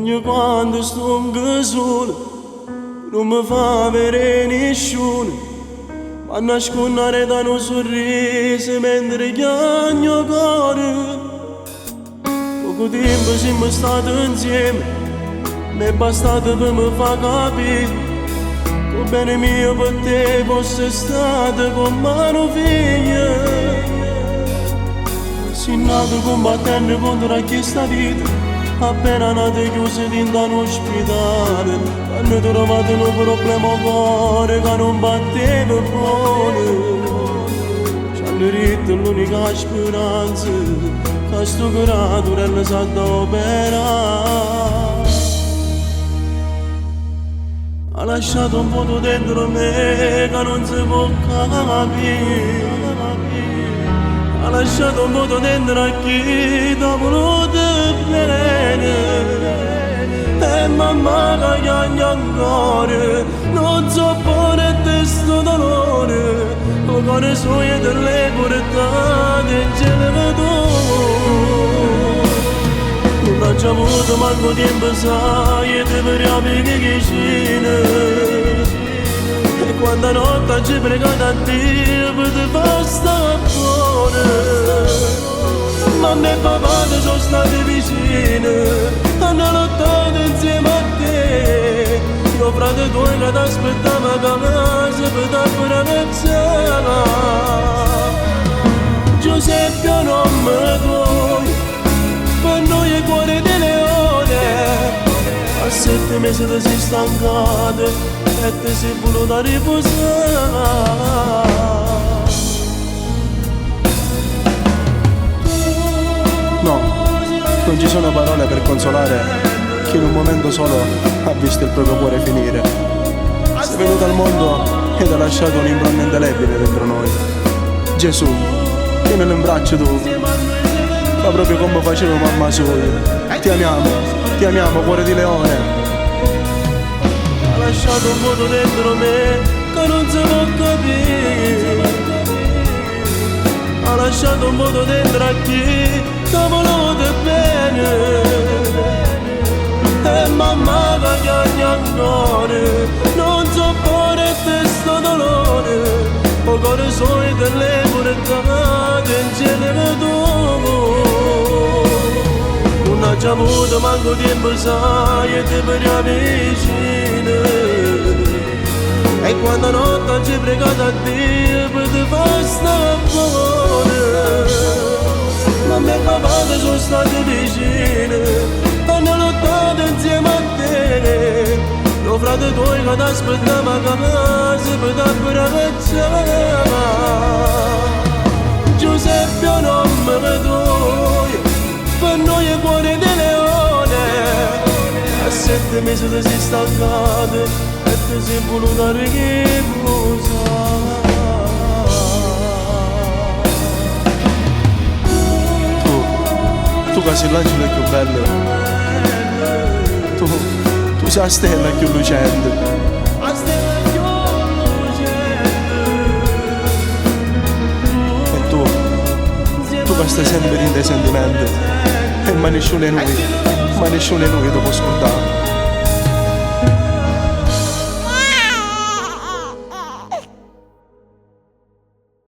Ogni quando sto anche solo, non mi fa avere nessuno, ma nascondere da un sorriso mentre piango il cuore. Poco tempo siamo stati insieme, mi è bastato per mi far capire che bene mio per te fosse stato come una figlia. Si nato combattendo contro questa vita, appena nato chiuso dentro un ospedale. Hanno trovato un problema al cuore che non batteva buono. Ci hanno detto l'unica speranza che sto creatura sa da operare. Ha lasciato un vuoto dentro me che non si può capire. Ha lasciato un vuoto dentro a chi t'ha voluto bene. E mamma che piange ancora, non so buone questo dolore. Il cuore suo è delle portate in cielo. Non ho già avuto manco tempo, sai, e te per amiche vicine. E quando notte ci pregate a Dio per te far stare buona. Mamma e papà ti sono stati vicini, hanno lottato insieme a te. Io frate tuoi che ti aspettavo a casa per dare mezz'ora. Giuseppe non me tuoi, per noi è cuore di leone. A 7 mesi ti sei stancato e ti sei voluta riposare. No, non ci sono parole per consolare chi in un momento solo ha visto il proprio cuore finire. Sei venuto al mondo ed hai lasciato un'impronta indelebile dentro noi. Gesù, tienilo in braccio tu, ma proprio come faceva mamma sua. Ti amiamo cuore di leone. Ha lasciato un vuoto dentro me che non si può capire. Ha lasciato un vuoto dentro a chi t'ha voluto bene. E mamma che piange ancora, non so buone questo dolore. Il cuore suo è delle portate in cielo. Non ho già avuto manco tempo, sai, e te per vicine. E quando notte ci pregate a Dio per te far stare buona. Mamma e papà ti sono stati vicini, hanno lottato insieme a te. Lo frate tuoi che ti aspettavo a casa per dare mezz'ora. Giuseppe non me tuoi, per noi è cuore di leone. A 7 mesi ti sei stancato e ti sei voluta riposare. Tu che sei l'angelo più bello, tu sei la stella più lucente. E tu che stai sempre in dei sentimenti, e ma nessuno è noi ti può scordare.